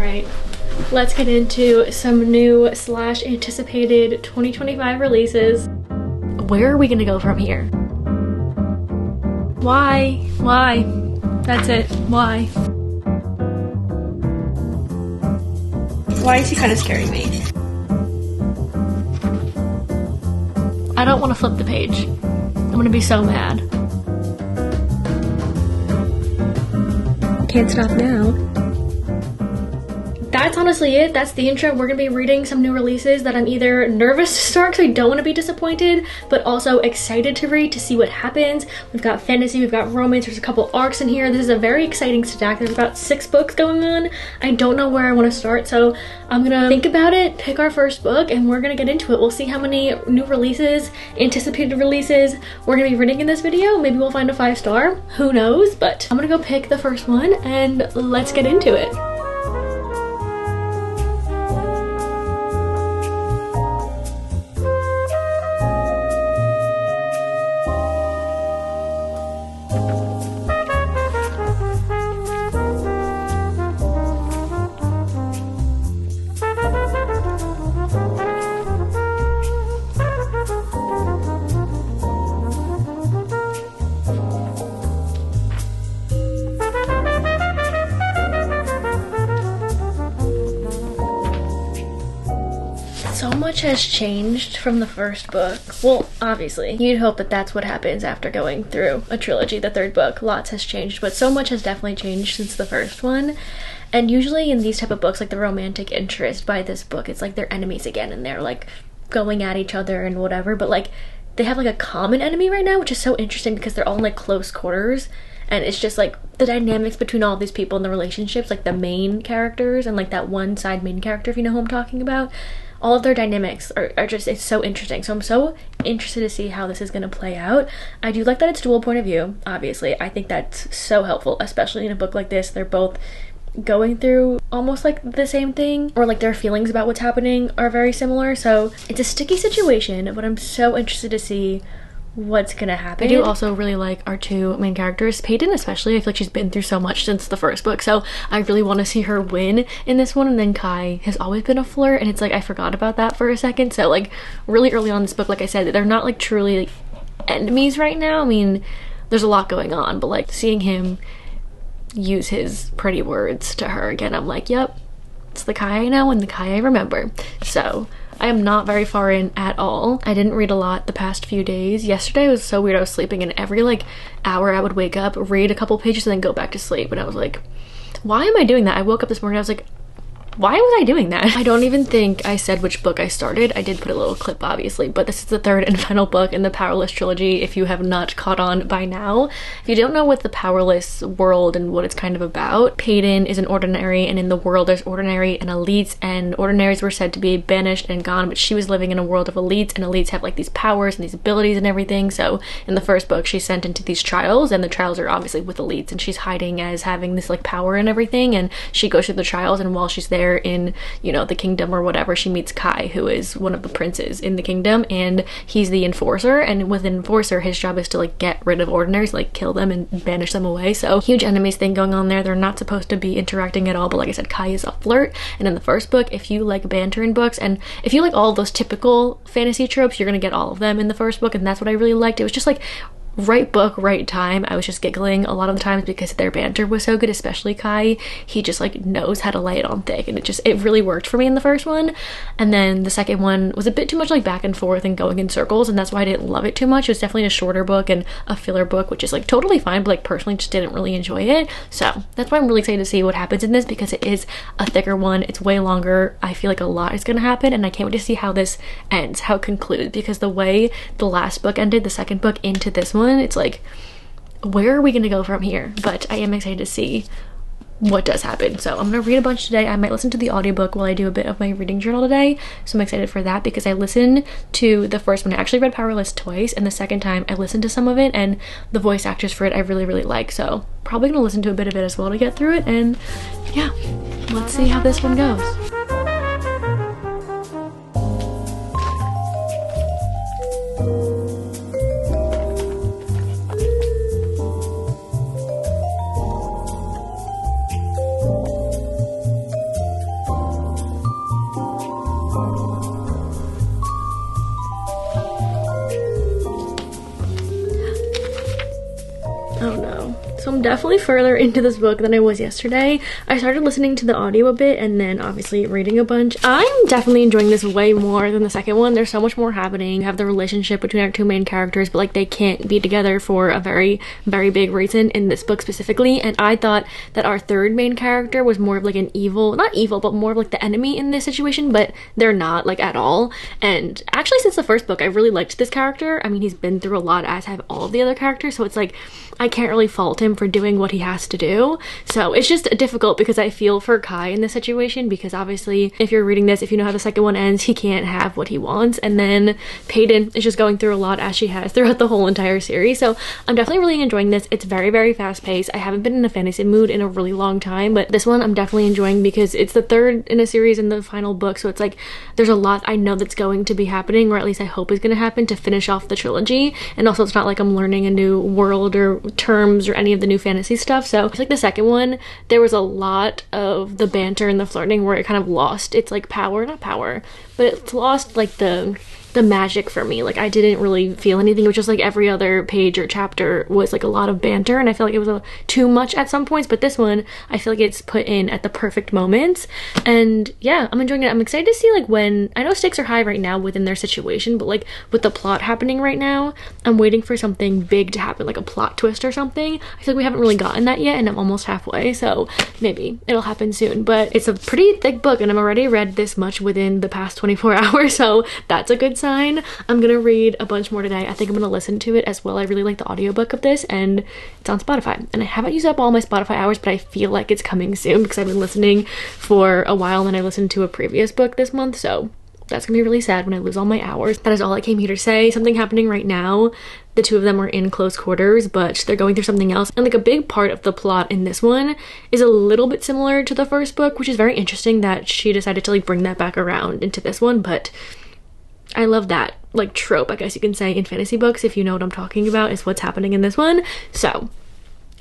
right, let's get into some new slash anticipated 2025 releases. Where are we gonna go from here? Why? That's it. Why? Why is he kind of scaring me? I don't want to flip the page. I'm gonna be so mad. Can't stop now. That's honestly it. That's the intro. We're gonna be reading some new releases that I'm either nervous to start because I don't want to be disappointed, but also excited to read to see what happens. We've got fantasy, we've got romance, there's a couple arcs in here. This is a very exciting stack. There's about 6 books going on. I don't know where I want to start, so I'm gonna think about it, pick our first book, and we're gonna get into it. We'll see how many new releases, anticipated releases we're gonna be reading in this video. Maybe we'll find a 5-star. Who knows? But I'm gonna go pick the first one and let's get into it. So much has changed from the first book. Well, obviously, you'd hope that that's what happens after going through a trilogy, the third book. Lots has changed, but so much has definitely changed since the first one. And usually in these type of books, like the romantic interest by this book, it's like they're enemies again and they're like going at each other and whatever, but like they have like a common enemy right now, which is so interesting because they're all in like close quarters. And it's just like the dynamics between all these people and the relationships, like the main characters and like that one side main character, if you know who I'm talking about. All of their dynamics are just, it's so interesting. So I'm so interested to see how this is going to play out. I do like that it's dual point of view, obviously. I think that's so helpful, especially in a book like this. They're both going through almost like the same thing, or like their feelings about what's happening are very similar. So it's a sticky situation, but I'm so interested to see what's gonna happen. I do also really like our two main characters. Peyton especially, I feel like she's been through so much since the first book, so I really want to see her win in this one. And then Kai has always been a flirt, and it's like I forgot about that for a second. So like really early on in this book, like I said, they're not like truly like enemies right now. I mean, there's a lot going on, but like seeing him use his pretty words to her again, I'm like, yep, it's the Kai I know and the Kai I remember. So I am not very far in at all. I didn't read a lot the past few days. Yesterday was so weird. I was sleeping and every like hour I would wake up, read a couple pages, and then go back to sleep. And I was like, why am I doing that? I woke up this morning, I was like, why was I doing that? I don't even think I said which book I started. I did put a little clip, obviously, but this is the third and final book in the Powerless trilogy, if you have not caught on by now. If you don't know what the Powerless world and what it's kind of about, Peyton is an ordinary, and in the world there's ordinary and elites, and ordinaries were said to be banished and gone, but she was living in a world of elites, and elites have like these powers and these abilities and everything. So in the first book, she's sent into these trials, and the trials are obviously with elites, and she's hiding as having this like power and everything, and she goes through the trials, and while she's there in, you know, the kingdom or whatever, she meets Kai, who is one of the princes in the kingdom, and he's the enforcer. And with an enforcer, his job is to like get rid of ordinaries, like kill them and banish them away. So huge enemies thing going on there. They're not supposed to be interacting at all, but like I said, Kai is a flirt. And in the first book, if you like banter in books, and if you like all those typical fantasy tropes, you're gonna get all of them in the first book, and that's what I really liked. It was just like right book, right time. I was just giggling a lot of the times because their banter was so good, especially Kai. He just like knows how to lay it on thick, and it really worked for me in the first one. And then the second one was a bit too much like back and forth and going in circles, and that's why I didn't love it too much. It was definitely a shorter book and a filler book, which is like totally fine, but like personally just didn't really enjoy it. So that's why I'm really excited to see what happens in this, because it is a thicker one. It's way longer. I feel like a lot is gonna happen, and I can't wait to see how this ends, how it concludes, because the way the last book ended, the second book into this one, it's like, where are we gonna go from here? But I am excited to see what does happen. So I'm gonna read a bunch today. I might listen to the audiobook while I do a bit of my reading journal today, so I'm excited for that, because I listened to the first one. I actually read Powerless twice, and the second time I listened to some of it, and the voice actors for it I really like, so probably gonna listen to a bit of it as well to get through it. And yeah, let's see how this one goes. I'm definitely further into this book than I was yesterday. I started listening to the audio a bit and then obviously reading a bunch. I'm definitely enjoying this way more than the second one. There's so much more happening. You have the relationship between our two main characters, but like they can't be together for a very, very big reason in this book specifically. And I thought that our third main character was more of like an evil, not evil, but more of like the enemy in this situation, but they're not like at all. And actually since the first book, I really liked this character. I mean, he's been through a lot, as have all of the other characters, so it's like I can't really fault him for doing what he has to do. So it's just difficult because I feel for Kai in this situation, because obviously if you're reading this, if you know how the second one ends, he can't have what he wants, and then Peyton is just going through a lot as she has throughout the whole entire series. So I'm definitely really enjoying this. It's very, very fast paced. I haven't been in a fantasy mood in a really long time, but this one I'm definitely enjoying because it's the third in a series and the final book, so it's like there's a lot I know that's going to be happening, or at least I hope is going to happen to finish off the trilogy. And also it's not like I'm learning a new world or terms or any of the new fantasy stuff. So I feel like the second one, there was a lot of the banter and the flirting where it kind of lost its like power, not power, but it lost like the magic for me. Like I didn't really feel anything. It was just like every other page or chapter was like a lot of banter, and I feel like it was too much at some points. But this one, I feel like it's put in at the perfect moments, and yeah, I'm enjoying it. I'm excited to see like when, I know stakes are high right now within their situation, but like with the plot happening right now, I'm waiting for something big to happen, like a plot twist or something. I feel like we haven't really gotten that yet, and I'm almost halfway, so maybe it'll happen soon. But it's a pretty thick book, and I've already read this much within the past 24 hours, so that's a good sign. I'm gonna read a bunch more today. I think I'm gonna listen to it as well. I really like the audiobook of this, and it's on Spotify, and I haven't used up all my Spotify hours, but I feel like it's coming soon because I've been listening for a while, and I listened to a previous book this month, so that's gonna be really sad when I lose all my hours. That is all I came here to say. Something happening right now. The two of them are in close quarters, but they're going through something else. And like a big part of the plot in this one is a little bit similar to the first book, which is very interesting that she decided to like bring that back around into this one. But I love that like trope, I guess you can say, in fantasy books, if you know what I'm talking about, is what's happening in this one. So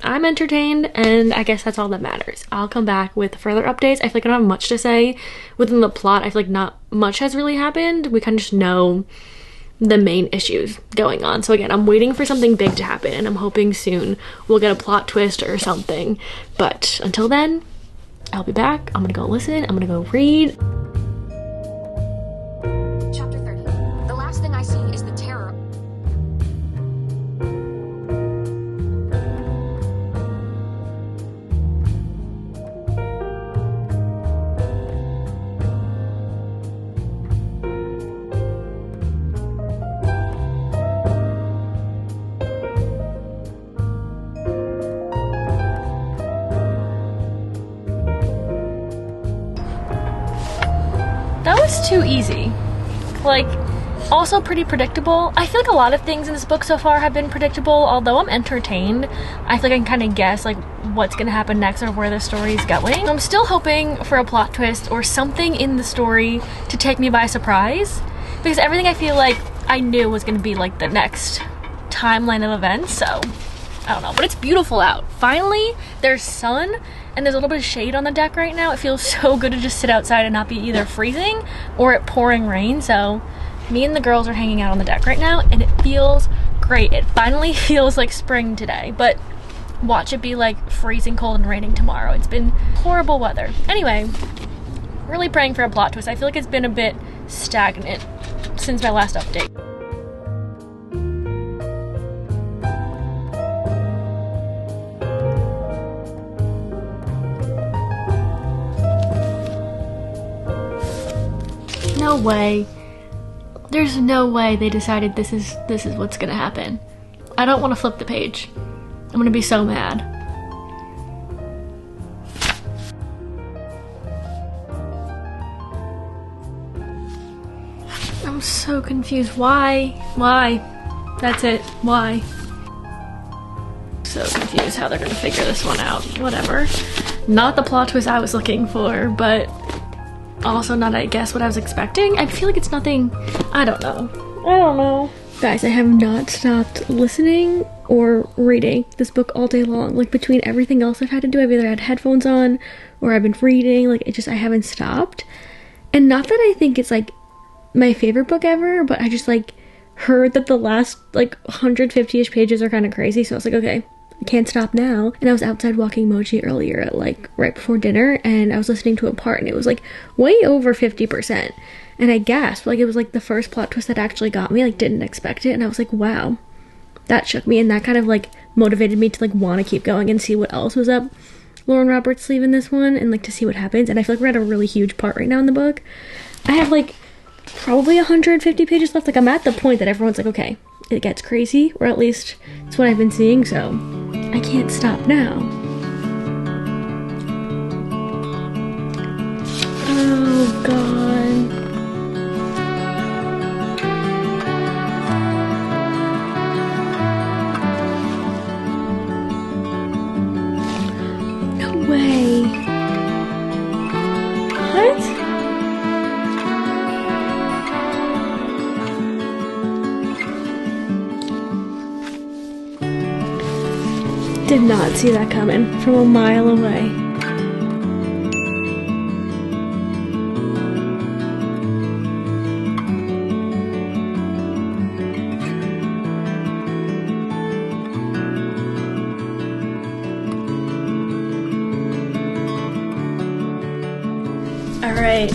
I'm entertained, and I guess that's all that matters. I'll come back with further updates. I feel like I don't have much to say within the plot. I feel like not much has really happened. We kind of just know the main issues going on. So again, I'm waiting for something big to happen, and I'm hoping soon we'll get a plot twist or something. But until then, I'll be back. I'm gonna go listen. I'm gonna go read. Chapter 30. The last thing I see is the terror. That was too easy. Like, also pretty predictable. I feel like a lot of things in this book so far have been predictable. Although I'm entertained, I feel like I can kind of guess like what's gonna happen next or where the story is going. I'm still hoping for a plot twist or something in the story to take me by surprise, because everything I feel like I knew was gonna be like the next timeline of events. So I don't know, but it's beautiful out. Finally, there's sun, and there's a little bit of shade on the deck right now. It feels so good to just sit outside and not be either freezing or it pouring rain. So me and the girls are hanging out on the deck right now, and it feels great. It finally feels like spring today, but watch it be like freezing cold and raining tomorrow. It's been horrible weather. Anyway, really praying for a plot twist. I feel like it's been a bit stagnant since my last update. No way. There's no way they decided this is what's gonna happen. I don't want to flip the page. I'm gonna be so mad. I'm so confused. Why? Why? That's it. Why? So confused how they're gonna figure this one out. Whatever. Not the plot twist I was looking for, but also not, I guess, what I was expecting. I feel like it's nothing. I don't know. Guys, I have not stopped listening or reading this book all day long. Like, between everything else I've had to do, I've either had headphones on or I've been reading. Like, I haven't stopped. And not that I think it's like my favorite book ever, but I just like heard that the last like 150-ish pages are kind of crazy, so I was like, okay, I Can't Stop Now, and I was outside walking Mochi earlier at like right before dinner, and I was listening to a part and it was like way over 50%, and I gasped. Like, it was like the first plot twist that actually got me, like didn't expect it, and I was like, wow, that shook me, and that kind of like motivated me to like want to keep going and see what else was up Lauren Roberts' sleeve in this one, and like to see what happens. And I feel like we're at a really huge part right now in the book. I have like probably 150 pages left. Like, I'm at the point that everyone's like, okay, it gets crazy, or at least it's what I've been seeing, so I can't stop now. Oh god. No way. What? Did not see that coming from a mile away. All right.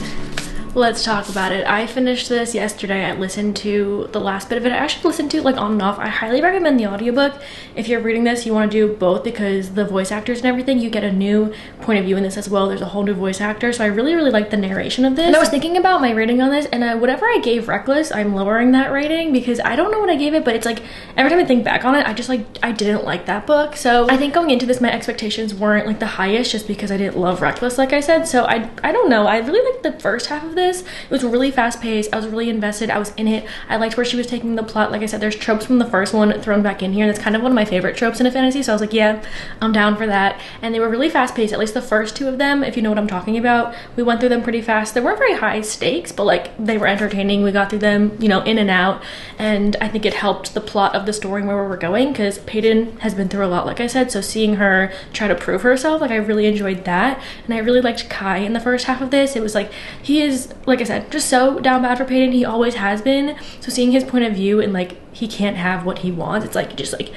Let's talk about it. I finished this yesterday. I listened to the last bit of it. I actually listened to it like on and off. I highly recommend the audiobook. If you're reading this, you want to do both, because the voice actors and everything, you get a new point of view in this as well. There's a whole new voice actor. So I really, really like the narration of this. And I was thinking about my rating on this, and whatever I gave Reckless, I'm lowering that rating because I don't know what I gave it, but it's like every time I think back on it, I just like, I didn't like that book. So I think going into this, my expectations weren't like the highest just because I didn't love Reckless, like I said. So I don't know. I really liked the first half of this. It was really fast paced. I was really invested. I was in it. I liked where she was taking the plot. Like I said, there's tropes from the first one thrown back in here. That's kind of one of my favorite tropes in a fantasy. So I was like, yeah, I'm down for that. And they were really fast paced, at least the first two of them, if you know what I'm talking about. We went through them pretty fast. They weren't very high stakes, but like they were entertaining. We got through them, you know, in and out. And I think it helped the plot of the story and where we were going, because Peyton has been through a lot, like I said. So seeing her try to prove herself, like I really enjoyed that. And I really liked Kai in the first half of this. It was like, he is, like I said, just so down bad for Peyton. He always has been. So seeing his point of view and like he can't have what he wants, it's like just like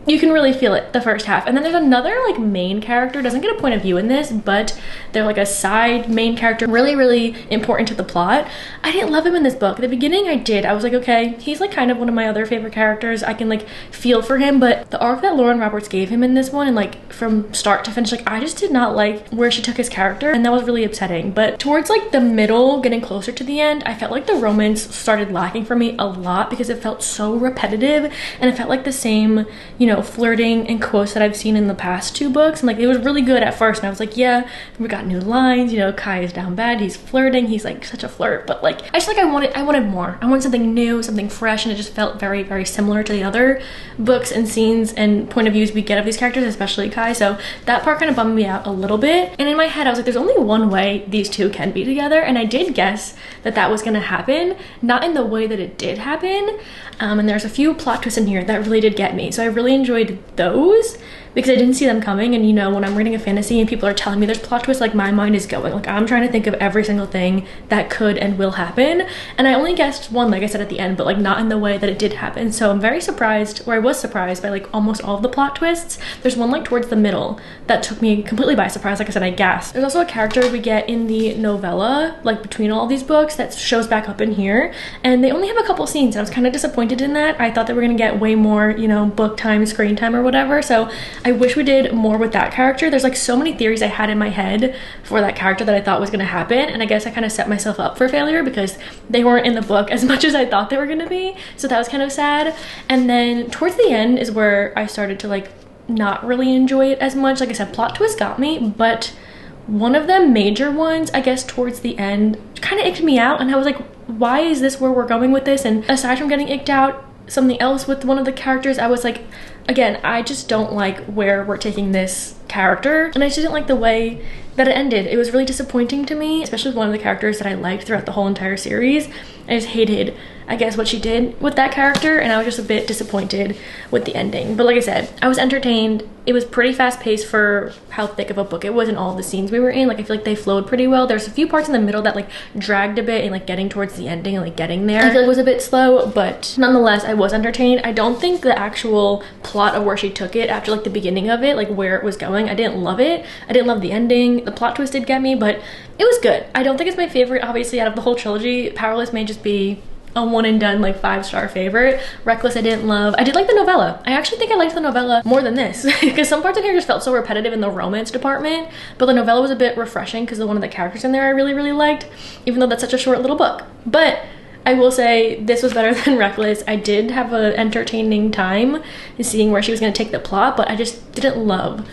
you can really feel it the first half. And then there's another like main character, doesn't get a point of view in this, but they're like a side main character, really, really important to the plot. I didn't love him in this book. At the beginning I did. I was like, okay, he's like kind of one of my other favorite characters. I can like feel for him, but the arc that Lauren Roberts gave him in this one, and like from start to finish, like I just did not like where she took his character, and that was really upsetting. But towards like the middle, getting closer to the end, I felt like the romance started lacking for me a lot because it felt so repetitive, and it felt like the same, you know, flirting and quotes that I've seen in the past two books. And like it was really good at first, and I was like, yeah, we got new lines, you know, Kai is down bad, he's flirting, he's like such a flirt. But like I just like I wanted more. I wanted something new, something fresh, and it just felt very, very similar to the other books and scenes and point of views we get of these characters, especially Kai. So that part kind of bummed me out a little bit. And in my head I was like, there's only one way these two can be together, and I did guess that that was gonna happen, not in the way that it did happen. And there's a few plot twists in here that really did get me, so I really enjoyed those because I didn't see them coming. And you know, when I'm reading a fantasy and people are telling me there's plot twists, like my mind is going, like I'm trying to think of every single thing that could and will happen. And I only guessed one, like I said, at the end, but like not in the way that it did happen. So I'm very surprised, or I was surprised by like almost all of the plot twists. There's one like towards the middle that took me completely by surprise. Like I said, I gasped. There's also a character we get in the novella, like between all these books, that shows back up in here, and they only have a couple scenes, and I was kind of disappointed in that. I thought they were gonna get way more, you know, book time, screen time or whatever. So I wish we did more with that character. There's like so many theories I had in my head for that character that I thought was gonna happen, and I guess I kind of set myself up for failure because they weren't in the book as much as I thought they were gonna be. So that was kind of sad. And then towards the end is where I started to like not really enjoy it as much. Like I said, plot twist got me, but one of them, major ones, I guess towards the end, kind of icked me out, and I was like, why is this where we're going with this? And aside from getting icked out, something else with one of the characters, I was like, again, I just don't like where we're taking this character, and I just didn't like the way that it ended. It was really disappointing to me, especially with one of the characters that I liked throughout the whole entire series. I just hated, I guess, what she did with that character, and I was just a bit disappointed with the ending. But like I said, I was entertained. It was pretty fast paced for how thick of a book it was and all the scenes we were in. Like, I feel like they flowed pretty well. There's a few parts in the middle that like dragged a bit, and like getting towards the ending and like getting there, I feel like it was a bit slow, but nonetheless, I was entertained. I don't think the actual plot of where she took it after like the beginning of it, like where it was going, I didn't love it. I didn't love the ending. The plot twist did get me, but it was good. I don't think it's my favorite, obviously, out of the whole trilogy. Powerless may just be a one and done, like 5-star favorite. Reckless I didn't love. I did like the novella. I actually think I liked the novella more than this because some parts in here just felt so repetitive in the romance department, but the novella was a bit refreshing because one of the characters in there I really liked, even though that's such a short little book. But I will say this was better than Reckless. I did have an entertaining time seeing where she was going to take the plot, but I just didn't love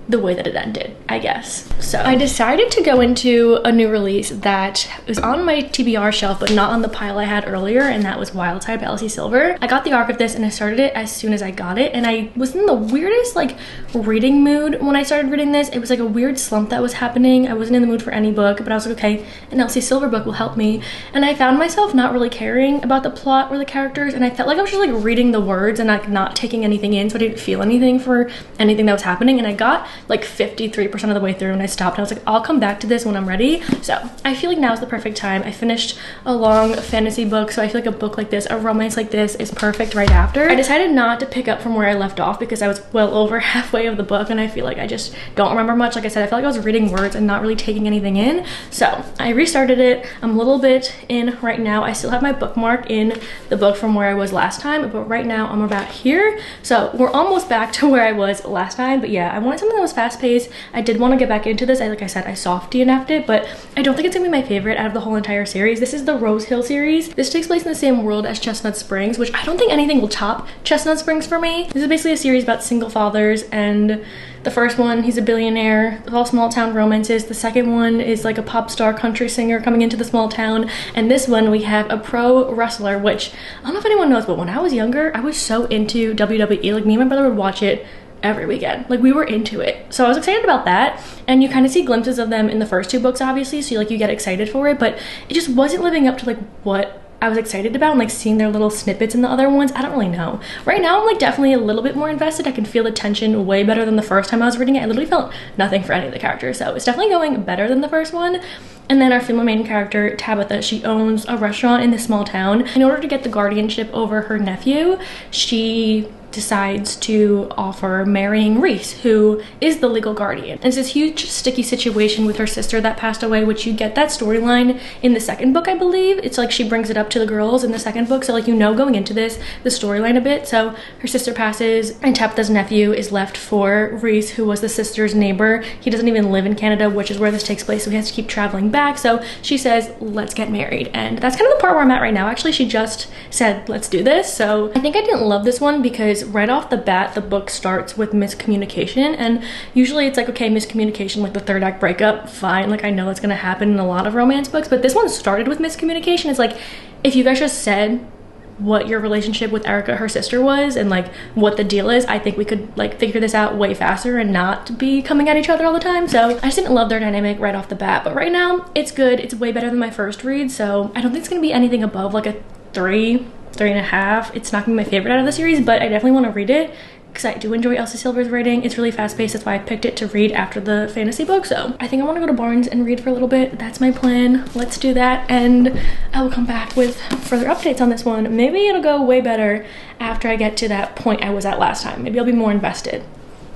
the way that it ended, I guess. So I decided to go into a new release that was on my TBR shelf but not on the pile I had earlier, and that was Wild Side by Elsie Silver. I got the arc of this and I started it as soon as I got it, and I was in the weirdest like reading mood when I started reading this. It was like a weird slump that was happening. I wasn't in the mood for any book, but I was like, okay, an Elsie Silver book will help me. And I found myself not really caring about the plot or the characters, and I felt like I was just like reading the words and like not taking anything in, so I didn't feel anything for anything that was happening. And I got like 53% of the way through and I stopped, and I was like, I'll come back to this when I'm ready. So I feel like now is the perfect time. I finished a long fantasy book, so I feel like a book like this, a romance like this, is perfect right after. I decided not to pick up from where I left off because I was well over halfway of the book and I feel like I just don't remember much. Like I said, I felt like I was reading words and not really taking anything in. So I restarted it. I'm a little bit in right now. I still have my bookmark in the book from where I was last time, but right now I'm about here. So we're almost back to where I was last time. But yeah, I wanted something that was fast paced. I did want to get back into this. Like I said, I soft DNF'd it, but I don't think it's gonna be my favorite out of the whole entire series. This is the Rose Hill series. This takes place in the same world as Chestnut Springs, which I don't think anything will top Chestnut Springs for me. This is basically a series about single fathers, and the first one, he's a billionaire, all small town romances. The second one is like a pop star country singer coming into the small town. And this one, we have a pro wrestler, which I don't know if anyone knows, but when I was younger, I was so into WWE. Like, me and my brother would watch it every weekend. Like, we were into it. So I was excited about that. And you kind of see glimpses of them in the first two books, obviously. So you get excited for it, but it just wasn't living up to like what I was excited about, and like seeing their little snippets in the other ones. I don't really know. Right now I'm like definitely a little bit more invested. I can feel the tension way better than the first time I was reading it. I literally felt nothing for any of the characters, so it's definitely going better than the first one. And then our female main character, Tabitha, she owns a restaurant in this small town. In order to get the guardianship over her nephew, she decides to offer marrying Reese, who is the legal guardian. And it's this huge sticky situation with her sister that passed away, which you get that storyline in the second book, I believe. It's like she brings it up to the girls in the second book, so like, you know, going into this, the storyline a bit. So her sister passes and Tabitha's nephew is left for Reese, who was the sister's neighbor. He doesn't even live in Canada, which is where this takes place, so he has to keep traveling back. So she says, let's get married. And that's kind of the part where I'm at right now. Actually, she just said, let's do this. So I think I didn't love this one because right off the bat, the book starts with miscommunication, and usually it's like, okay, miscommunication, like the third act breakup, fine, like I know that's gonna happen in a lot of romance books, but this one started with miscommunication. It's like, if you guys just said what your relationship with Erica, her sister, was, and like what the deal is, I think we could like figure this out way faster and not be coming at each other all the time. So I just didn't love their dynamic right off the bat, but right now it's good. It's way better than my first read, so I don't think it's gonna be anything above like a 3.5. It's not gonna be my favorite out of the series, but I definitely want to read it because I do enjoy Elsie Silver's writing. It's really fast-paced. That's why I picked it to read after the fantasy book. So I think I want to go to Barnes and read for a little bit. That's my plan. Let's do that, and I will come back with further updates on this one. Maybe it'll go way better after I get to that point I was at last time. Maybe I'll be more invested.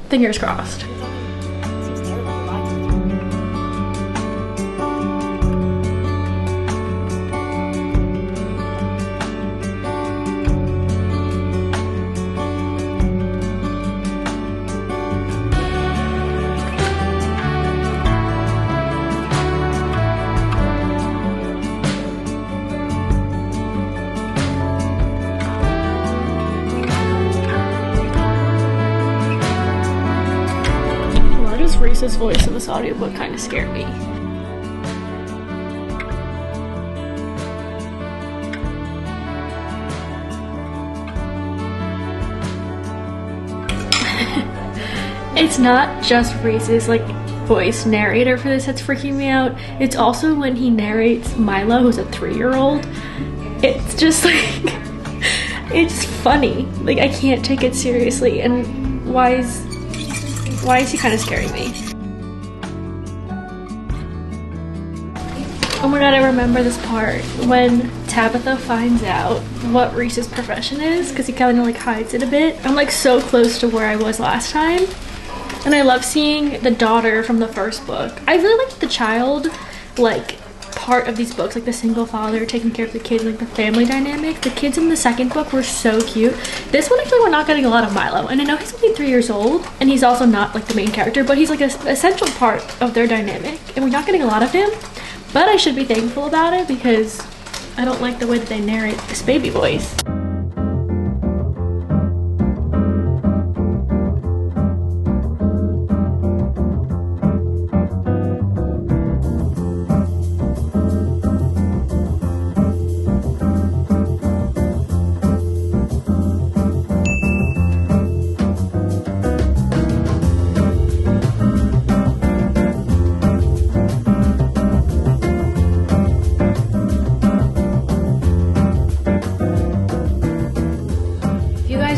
Fingers crossed. Reese's voice in this audiobook kind of scared me. It's not just Reese's, like voice narrator for this that's freaking me out. It's also when he narrates Milo, who's a 3-year-old. It's just like, it's funny. Like, I can't take it seriously, and why is he kind of scaring me? Oh my god, I remember this part when Tabitha finds out what Reese's profession is, because he kind of like hides it a bit. I'm like so close to where I was last time, and I love seeing the daughter from the first book. I really liked the child like part of these books, like the single father taking care of the kids, like the family dynamic. The kids in the second book were so cute. This one actually we're not getting a lot of Milo, and I know he's only 3 years old and he's also not like the main character, but he's like an essential part of their dynamic, and we're not getting a lot of him. But I should be thankful about it because I don't like the way that they narrate this baby voice.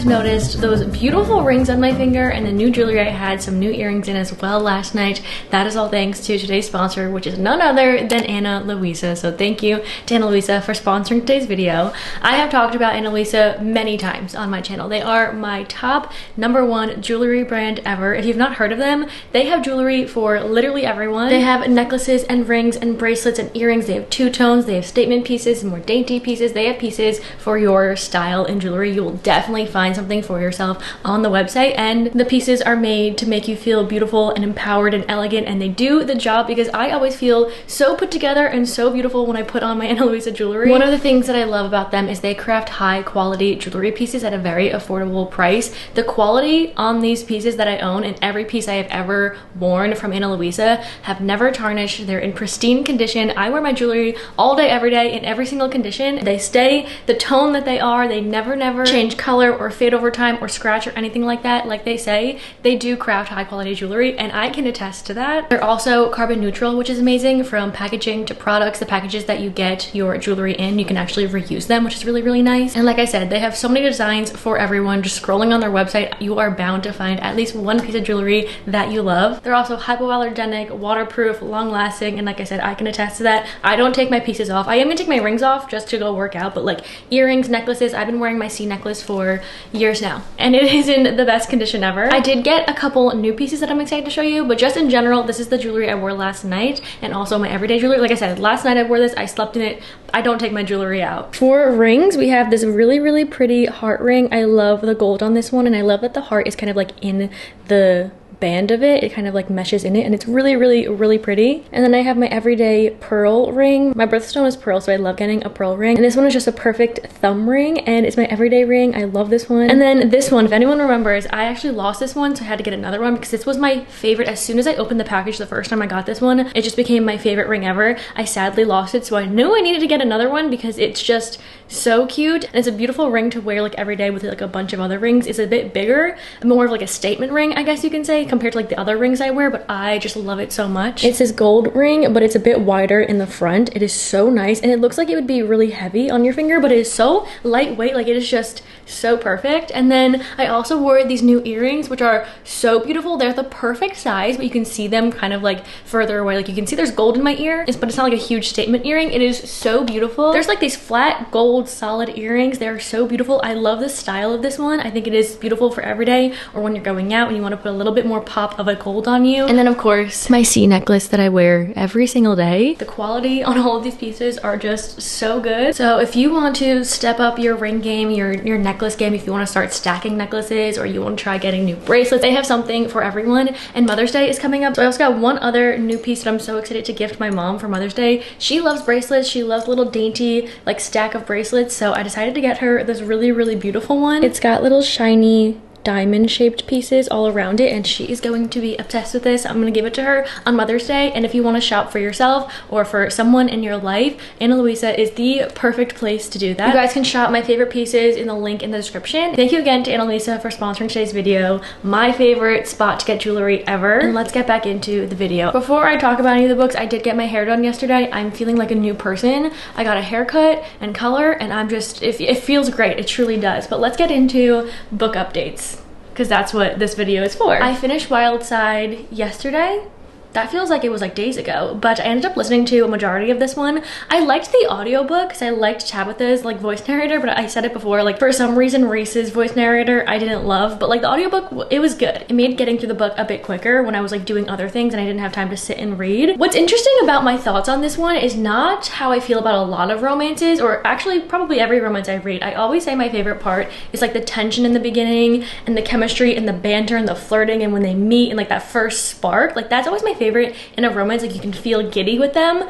Noticed those beautiful rings on my finger and the new jewelry I had some new earrings in as well last night. That is all thanks to today's sponsor, which is none other than Ana Luisa. So thank you to Ana Luisa for sponsoring today's video. I have talked about Ana Luisa many times on my channel. They are my top #1 jewelry brand ever. If you've not heard of them, they have jewelry for literally everyone. They have necklaces and rings and bracelets and earrings. They have two-tones, they have statement pieces, more dainty pieces. They have pieces for your style in jewelry. You will definitely find something for yourself on the website, and the pieces are made to make you feel beautiful and empowered and elegant, and they do the job because I always feel so put together and so beautiful when I put on my Ana Luisa jewelry. One of the things that I love about them is they craft high quality jewelry pieces at a very affordable price. The quality on these pieces that I own, and every piece I have ever worn from Ana Luisa, have never tarnished. They're in pristine condition. I wear my jewelry all day, every day, in every single condition. They stay the tone that they are. They never change color or fade over time or scratch or anything like that. Like they say, they do craft high quality jewelry, and I can attest to that. They're also carbon neutral, which is amazing. From packaging to products, the packages that you get your jewelry in, you can actually reuse them, which is really nice. And like I said, they have so many designs for everyone. Just scrolling on their website, you are bound to find at least one piece of jewelry that you love. They're also hypoallergenic, waterproof, long lasting, and like I said, I can attest to that. I don't take my pieces off. I am gonna take my rings off just to go work out, but like earrings, necklaces, I've been wearing my C necklace for years now, and it is in the best condition ever. I did get a couple new pieces that I'm excited to show you, but just in general, this is the jewelry I wore last night, and also my everyday jewelry. Like I said, last night I wore this, I slept in it. I don't take my jewelry out. For rings, we have this really pretty heart ring. I love the gold on this one, and I love that the heart is kind of like in the band of it. It kind of like meshes in it, and it's really pretty. And then I have my everyday pearl ring. My birthstone is pearl, so I love getting a pearl ring, and this one is just a perfect thumb ring, and it's my everyday ring. I love this one. And then this one, if anyone remembers, I actually lost this one, so I had to get another one because this was my favorite. As soon as I opened the package the first time I got this one, it just became my favorite ring ever. I sadly lost it, so I knew I needed to get another one because it's just so cute, and it's a beautiful ring to wear like every day with like a bunch of other rings. It's a bit bigger, more of like a statement ring, I guess you can say, compared to like the other rings I wear, but I just love it so much. It's this gold ring, but it's a bit wider in the front. It is so nice, and it looks like it would be really heavy on your finger, but it is so lightweight. Like, it is just so perfect. And then I also wore these new earrings, which are so beautiful. They're the perfect size, but you can see them kind of like further away. Like, you can see there's gold in my ear, but it's not like a huge statement earring. It is so beautiful. There's like these flat gold solid earrings. They're so beautiful. I love the style of this one. I think it is beautiful for every day, or when you're going out and you want to put a little bit more pop of a gold on you. And then of course my C necklace that I wear every single day. The quality on all of these pieces are just so good. So if you want to step up your ring game, your necklace game, if you want to start stacking necklaces, or you want to try getting new bracelets, they have something for everyone. And Mother's Day is coming up, so I also got one other new piece that I'm so excited to gift my mom for Mother's Day. She loves bracelets. She loves little dainty like stack of bracelets, so I decided to get her this really beautiful one. It's got little shiny diamond shaped pieces all around it, and she is going to be obsessed with this. I'm gonna give it to her on Mother's Day, and if you want to shop for yourself or for someone in your life, Ana Luisa is the perfect place to do that. You guys can shop my favorite pieces in the link in the description. Thank you again to Ana Luisa for sponsoring today's video, my favorite spot to get jewelry ever. And let's get back into the video. Before I talk about any of the books, I did get my hair done yesterday. I'm feeling like a new person. I got a haircut and color, and I'm just, it feels great. It truly does. But let's get into book updates, because that's what this video is for. I finished Wild Side yesterday. That feels like it was like days ago, but I ended up listening to a majority of this one. I liked the audiobook because I liked Tabitha's like voice narrator, but I said it before, like for some reason Reese's voice narrator I didn't love, but like the audiobook, it was good. It made getting through the book a bit quicker when I was like doing other things and I didn't have time to sit and read. What's interesting about my thoughts on this one is not how I feel about a lot of romances, or actually probably every romance I read. I always say my favorite part is like the tension in the beginning and the chemistry and the banter and the flirting and when they meet and like that first spark. Like that's always my favorite in a romance. Like you can feel giddy with them.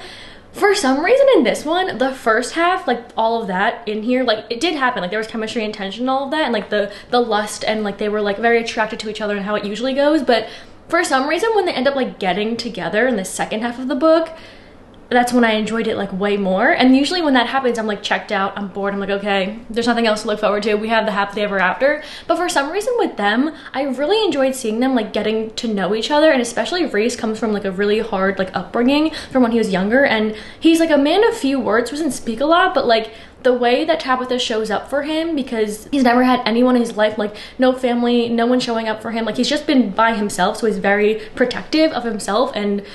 For some reason in this one, the first half, like all of that in here, like it did happen, like there was chemistry and tension and all of that, and like the lust, and like they were like very attracted to each other and how it usually goes. But for some reason when they end up like getting together in the second half of the book, that's when I enjoyed it like way more. And usually when that happens, I'm like checked out, I'm bored, I'm like, okay, there's nothing else to look forward to. We have the happily ever after. But for some reason with them, I really enjoyed seeing them like getting to know each other. And especially Reese comes from like a really hard like upbringing from when he was younger, and he's like a man of few words, doesn't speak a lot, but like the way that Tabitha shows up for him, because he's never had anyone in his life, like no family, no one showing up for him, like he's just been by himself, so he's very protective of himself, and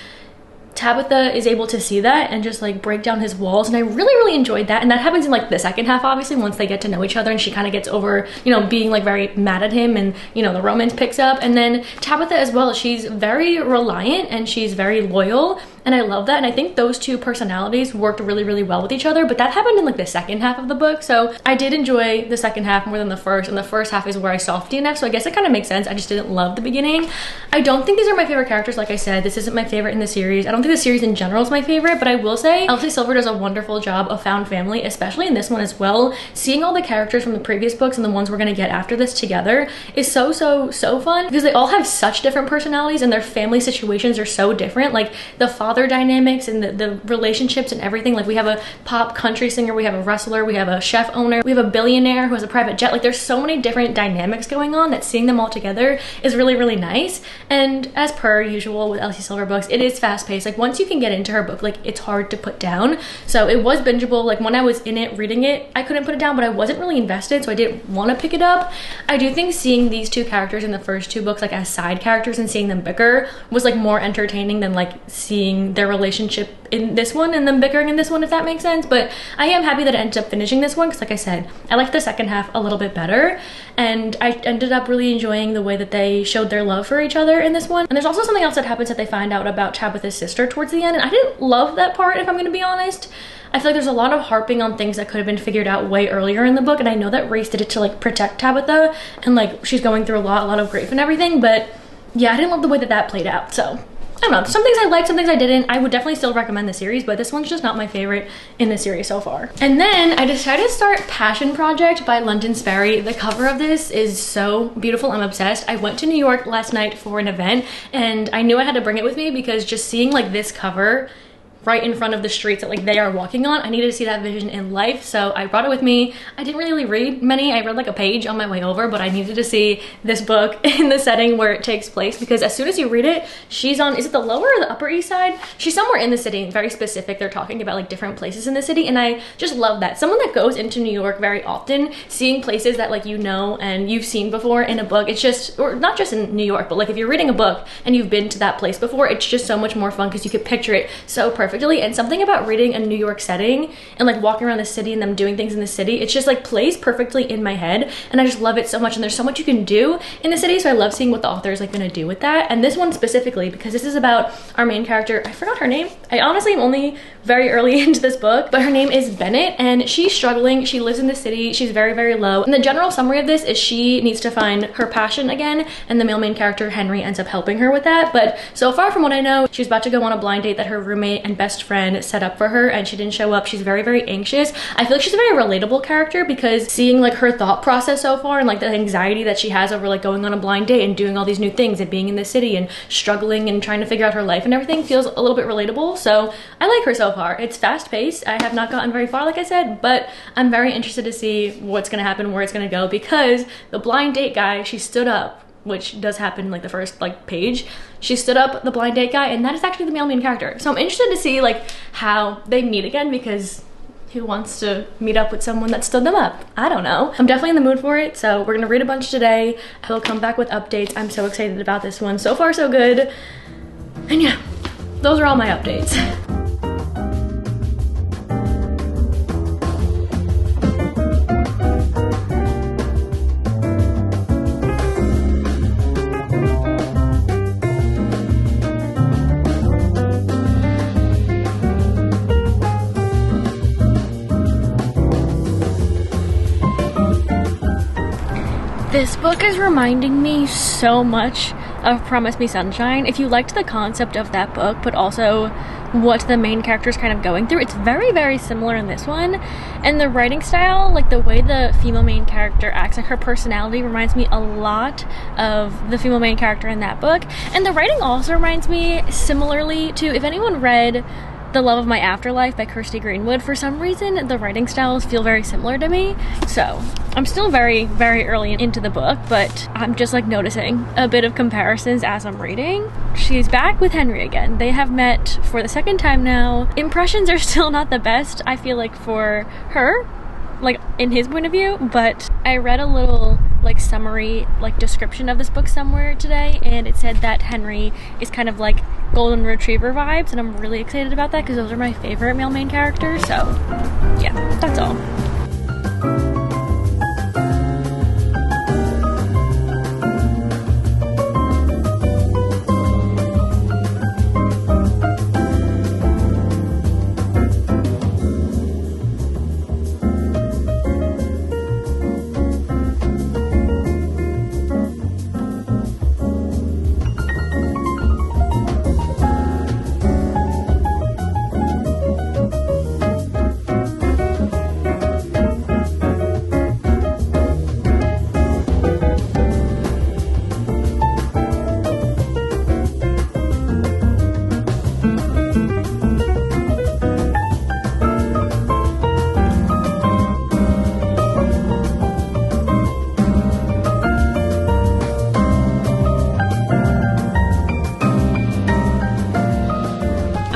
Tabitha is able to see that and just like break down his walls, and I really enjoyed that. And that happens in like the second half, obviously, once they get to know each other and she kind of gets over, you know, being like very mad at him, and you know the romance picks up. And then Tabitha as well, she's very reliant and she's very loyal, and I love that. And I think those two personalities worked really well with each other, but that happened in like the second half of the book. So I did enjoy the second half more than the first, and the first half is where I saw DNF, so I guess it kind of makes sense. I just didn't love the beginning. I don't think these are my favorite characters. Like I said, this isn't my favorite in the series. I don't think the series in general is my favorite, but I will say Elsie Silver does a wonderful job of found family, especially in this one as well. Seeing all the characters from the previous books and the ones we're gonna get after this together is so fun, because they all have such different personalities and their family situations are so different. Like the father dynamics and the relationships and everything. Like we have a pop country singer, we have a wrestler, we have a chef owner, we have a billionaire who has a private jet. Like there's so many different dynamics going on that seeing them all together is really nice. And as per usual with Elsie Silver books, it is fast paced. Like once you can get into her book, like it's hard to put down. So it was bingeable. Like when I was in it reading it, I couldn't put it down, but I wasn't really invested, so I didn't want to pick it up. I do think seeing these two characters in the first two books like as side characters and seeing them bicker was like more entertaining than like seeing their relationship in this one and them bickering in this one, if that makes sense. But I am happy that I ended up finishing this one, because like I said, I liked the second half a little bit better, and I ended up really enjoying the way that they showed their love for each other in this one. And there's also something else that happens that they find out about Tabitha's sister towards the end, and I didn't love that part, if I'm gonna be honest. I feel like there's a lot of harping on things that could have been figured out way earlier in the book, and I know that Reese did it to like protect Tabitha, and like she's going through a lot of grief and everything, but yeah, I didn't love the way that that played out. So I don't know, some things I liked, some things I didn't. I would definitely still recommend the series, but this one's just not my favorite in the series so far. And then I decided to start Passion Project by London Sperry. The cover of this is so beautiful, I'm obsessed. I went to New York last night for an event, and I knew I had to bring it with me, because just seeing like this cover right in front of the streets that like they are walking on, I needed to see that vision in life, so I brought it with me. I didn't really read many. I read like a page on my way over, but I needed to see this book in the setting where it takes place, because as soon as you read it, she's on, is it the lower or the upper east side? She's somewhere in the city, very specific. They're talking about like different places in the city, and I just love that. Someone that goes into New York very often, seeing places that like you know and you've seen before in a book, it's just, or not just in New York, but like if you're reading a book and you've been to that place before, it's just so much more fun because you could picture it so perfectly. And something about reading a New York setting and like walking around the city and them doing things in the city, it's just like plays perfectly in my head, and I just love it so much. And there's so much you can do in the city, so I love seeing what the author is like gonna do with that. And this one specifically, because this is about our main character, I forgot her name. I honestly am only very early into this book, but her name is Bennett, and she's struggling. She lives in the city, she's very low, and the general summary of this is she needs to find her passion again, and the male main character Henry ends up helping her with that. But so far from what I know, she's about to go on a blind date that her roommate and best friend set up for her and she didn't show up. She's very, very anxious. I feel like she's a very relatable character because seeing like her thought process so far and like the anxiety that she has over like going on a blind date and doing all these new things and being in the city and struggling and trying to figure out her life and everything feels a little bit relatable. So I like her so far. It's fast paced. I have not gotten very far, like I said, but I'm very interested to see what's gonna happen, where it's gonna go, because the blind date guy, she stood up, which does happen in like the first like page. She stood up the blind date guy, and that is actually the male main character. So I'm interested to see like how they meet again, because who wants to meet up with someone that stood them up? I don't know. I'm definitely in the mood for it, so we're gonna read a bunch today. I will come back with updates. I'm so excited about this one. So far, so good. And yeah, those are all my updates. This book is reminding me so much of Promise Me Sunshine. If you liked the concept of that book, but also what the main character is kind of going through, it's very, very similar in this one. And the writing style, like the way the female main character acts, like her personality reminds me a lot of the female main character in that book. And the writing also reminds me similarly to, if anyone read The Love of My Afterlife by Kirsty Greenwood, for some reason the writing styles feel very similar to me. So I'm still very, very early into the book, but I'm just like noticing a bit of comparisons as I'm reading. She's back with Henry again. They have met for the second time now. Impressions are still not the best, I feel like, for her, like in his point of view, but I read a little like summary, like description of this book somewhere today, and it said that Henry is kind of like golden retriever vibes, and I'm really excited about that because those are my favorite male main characters. So yeah, that's all.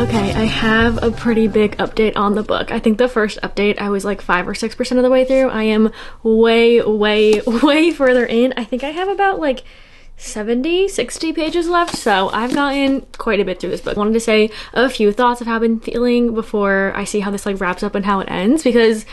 Okay, I have a pretty big update on the book. I think the first update I was like 5 or 6% of the way through. I am way, way, way further in. I think I have about like 70, 60 pages left, so I've gotten quite a bit through this book. I wanted to say a few thoughts of how I've been feeling before I see how this like wraps up and how it ends, because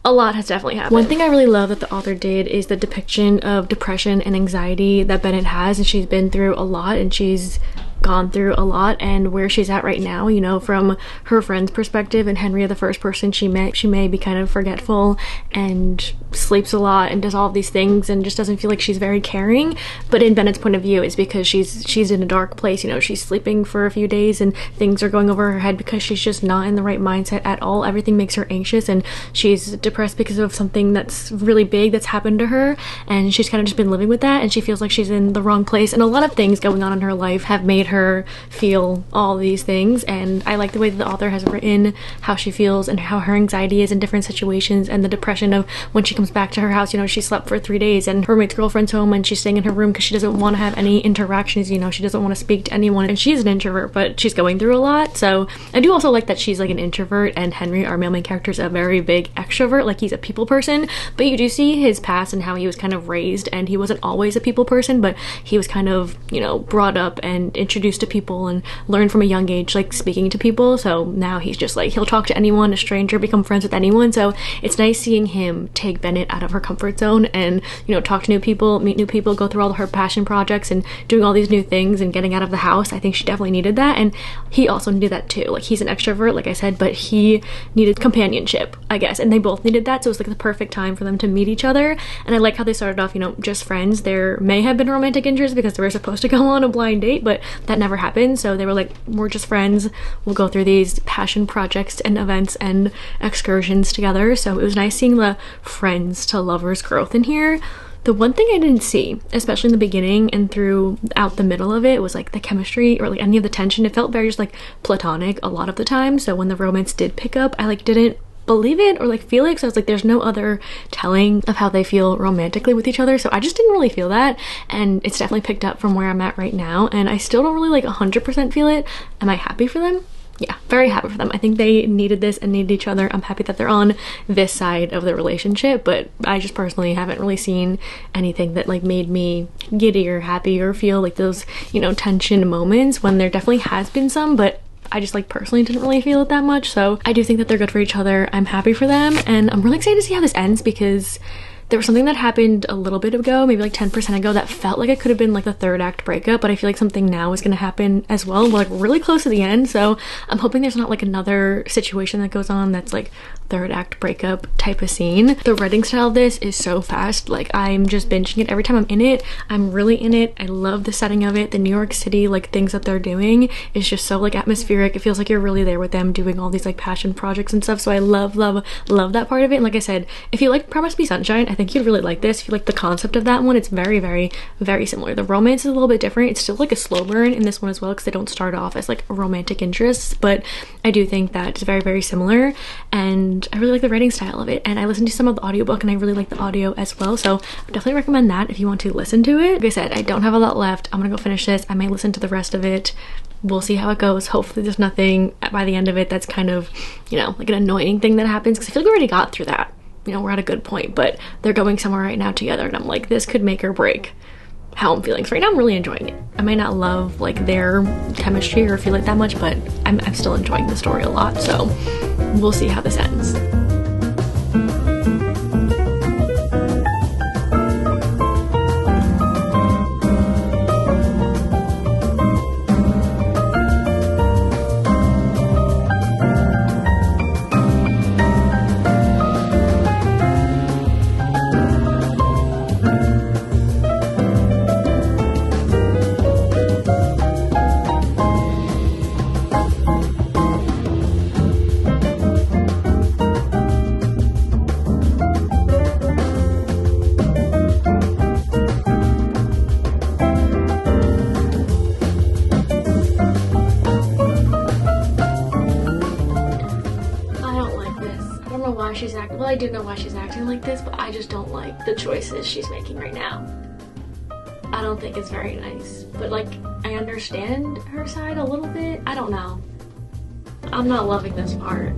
a lot has definitely happened. One thing I really love that the author did is the depiction of depression and anxiety that Bennett has, and she's been through a lot and she's gone through a lot, and where she's at right now, you know, from her friend's perspective, and Henry, the first person she met, she may be kind of forgetful and sleeps a lot and does all of these things and just doesn't feel like she's very caring. But in Bennett's point of view, it's because she's in a dark place, you know, she's sleeping for a few days and things are going over her head because she's just not in the right mindset at all. Everything makes her anxious and she's depressed because of something that's really big that's happened to her, and she's kind of just been living with that, and she feels like she's in the wrong place, and a lot of things going on in her life have made her feel all these things. And I like the way that the author has written how she feels and how her anxiety is in different situations, and the depression of when she comes back to her house, you know, she slept for 3 days and her roommate's girlfriend's home and she's staying in her room because she doesn't want to have any interactions, you know, she doesn't want to speak to anyone, and she's an introvert but she's going through a lot. So I do also like that she's like an introvert, and Henry, our male main character, is a very big extrovert, like he's a people person, but you do see his past and how he was kind of raised, and he wasn't always a people person, but he was kind of, you know, brought up and introduced to people and learned from a young age like speaking to people. So now he's just like, he'll talk to anyone, a stranger, become friends with anyone. So it's nice seeing him take Bennett out of her comfort zone and, you know, talk to new people, meet new people, go through all her passion projects and doing all these new things and getting out of the house. I think she definitely needed that, and he also needed that too. Like, he's an extrovert, like I said, but he needed companionship, I guess, and they both needed that. So it was like the perfect time for them to meet each other. And I like how they started off, you know, just friends. There may have been romantic interest because they were supposed to go on a blind date, but that never happened. So they were like, we're just friends, we'll go through these passion projects and events and excursions together. So it was nice seeing the friends to lovers growth in here. The one thing I didn't see, especially in the beginning and throughout the middle of it, was like the chemistry or like any of the tension. It felt very just like platonic a lot of the time. So when the romance did pick up, I like didn't believe it or like feel it. So I was like, there's no other telling of how they feel romantically with each other. So I just didn't really feel that. And it's definitely picked up from where I'm at right now. And I still don't really like 100% feel it. Am I happy for them? Yeah, very happy for them. I think they needed this and needed each other. I'm happy that they're on this side of the relationship, but I just personally haven't really seen anything that like made me giddy or happy or feel like those, you know, tension moments, when there definitely has been some, but I just like personally didn't really feel it that much. So I do think that they're good for each other. I'm happy for them, and I'm really excited to see how this ends, because there was something that happened a little bit ago, maybe like 10% ago, that felt like it could have been like the third act breakup, but I feel like something now is going to happen as well. We're like really close to the end, so I'm hoping there's not like another situation that goes on that's like third act breakup type of scene. The writing style of this is so fast. Like, I'm just binging it every time I'm in it. I'm really in it. I love the setting of it. The New York City like things that they're doing is just so like atmospheric. It feels like you're really there with them doing all these like passion projects and stuff. So I love that part of it. And like I said, if you like Promise Me Sunshine, I think you'd really like this. If you like the concept of that one, it's very similar. The romance is a little bit different. It's still like a slow burn in this one as well, because they don't start off as like romantic interests, but I do think that it's very similar, and I really like the writing style of it. And I listened to some of the audiobook and I really like the audio as well, so I definitely recommend that if you want to listen to it. Like I said, I don't have a lot left. I'm gonna go finish this. I might listen to the rest of it. We'll see how it goes. Hopefully there's nothing by the end of it that's kind of, you know, like an annoying thing that happens, because I feel like we already got through that. You know, we're at a good point, but they're going somewhere right now together, and I'm like, this could make or break how I'm feeling. So right now I'm really enjoying it. I might not love like their chemistry or feel it that much, but I'm still enjoying the story a lot, so we'll see how this ends. She's acting, well, I do know why she's acting like this, but I just don't like the choices she's making right now. I don't think it's very nice, but like, I understand her side a little bit. I don't know. I'm not loving this part.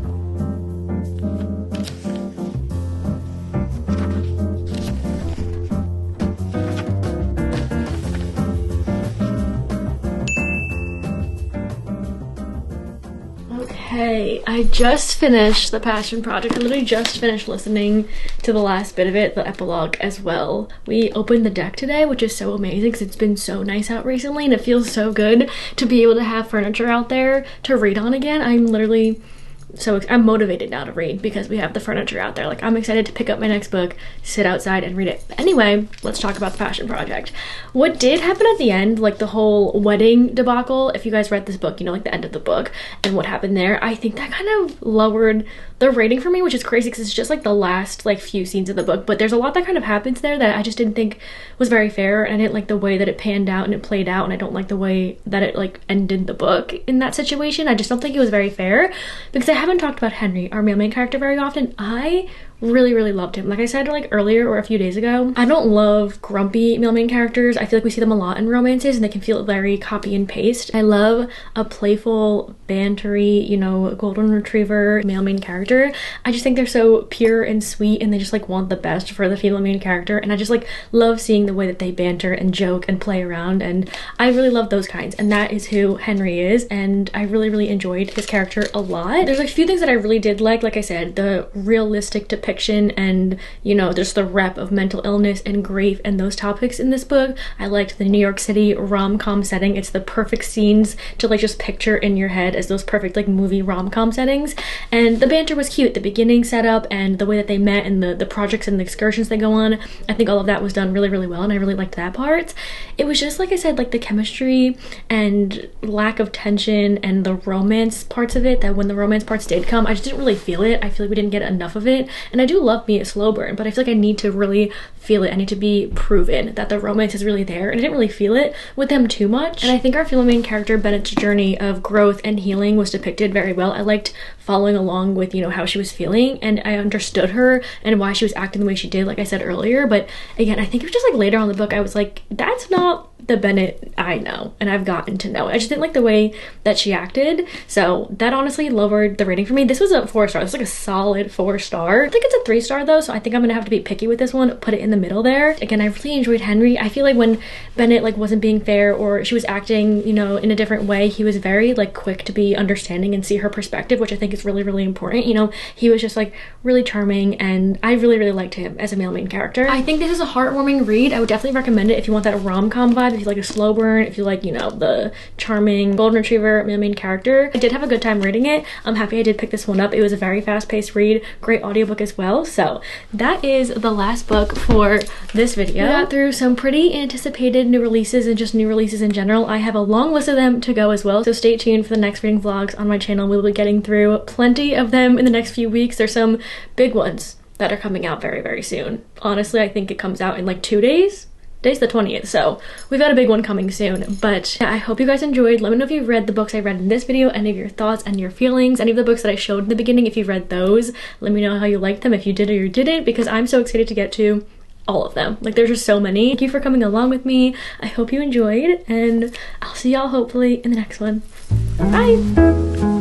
Okay, I just finished the passion project. I literally just finished listening to the last bit of it, the epilogue as well. We opened the deck today, which is so amazing because it's been so nice out recently, and it feels so good to be able to have furniture out there to read on again. I'm motivated now to read because we have the furniture out there. Like, I'm excited to pick up my next book, sit outside and read it. But anyway, let's talk about the passion project. What did happen at the end, like the whole wedding debacle, if you guys read this book, you know, like the end of the book and what happened there, I think that kind of lowered the rating for me, which is crazy because it's just like the last like few scenes of the book, but there's a lot that kind of happens there that I just didn't think was very fair, and I didn't like the way that it panned out and it played out, and I don't like the way that it like ended the book in that situation. I just don't think it was very fair, because I haven't talked about Henry, our male main character, very often. I really loved him. Like I said like earlier or a few days ago, I don't love grumpy male main characters. I feel like we see them a lot in romances and they can feel very copy and paste. I love a playful, bantery, you know, golden retriever male main character. I just think they're so pure and sweet, and they just like want the best for the female main character, and I just like love seeing the way that they banter and joke and play around, and I really love those kinds, and that is who Henry is, and I really enjoyed his character a lot. There's like there's a few things that I really did like I said, the realistic depiction and, you know, just the rep of mental illness and grief and those topics in this book. I liked the New York City rom-com setting. It's the perfect scenes to like just picture in your head as those perfect like movie rom-com settings. And the banter was cute. The beginning setup and the way that they met and the projects and the excursions they go on, I think all of that was done really, really well, and I really liked that part. It was just, like I said, like the chemistry and lack of tension and the romance parts of it, that when the romance parts did come, I just didn't really feel it. I feel like we didn't get enough of it. And I do love me a slow burn, but I feel like I need to really feel it. I need to be proven that the romance is really there, and I didn't really feel it with them too much. And I think our female main character Bennett's journey of growth and healing was depicted very well. I liked following along with, you know, how she was feeling, and I understood her and why she was acting the way she did, like I said earlier. But again, I think it was just like later on in the book I was like, that's not the Bennett I know and I've gotten to know. I just didn't like the way that she acted, so that honestly lowered the rating for me. This was a 4-star. This is like a solid 4-star. I think it's a 3-star though, so I think I'm gonna have to be picky with this one, put it in the middle there. Again, I really enjoyed Henry. I feel like when Bennett like wasn't being fair or she was acting, you know, in a different way, he was very like quick to be understanding and see her perspective, which I think is really, really important. You know, he was just like really charming, and I really, really liked him as a male main character. I think this is a heartwarming read. I would definitely recommend it if you want that rom-com vibe, if you like a slow burn, if you like, you know, the charming golden retriever male main character. I did have a good time reading it. I'm happy I did pick this one up. It was a very fast-paced read, great audiobook as well. So that is the last book for this video. We got through some pretty anticipated new releases and just new releases in general. I have a long list of them to go as well, so stay tuned for the next reading vlogs on my channel. We'll be getting through plenty of them in the next few weeks. There's some big ones that are coming out very, very soon. Honestly, I think it comes out in like 2 days. Today's the 20th, so we've got a big one coming soon. But yeah, I hope you guys enjoyed. Let me know if you've read the books I read in this video, any of your thoughts and your feelings, any of the books that I showed in the beginning. If you've read those, let me know how you liked them, if you did or you didn't, because I'm so excited to get to all of them. Like, there's just so many. Thank you for coming along with me. I hope you enjoyed, and I'll see y'all hopefully in the next one. Bye!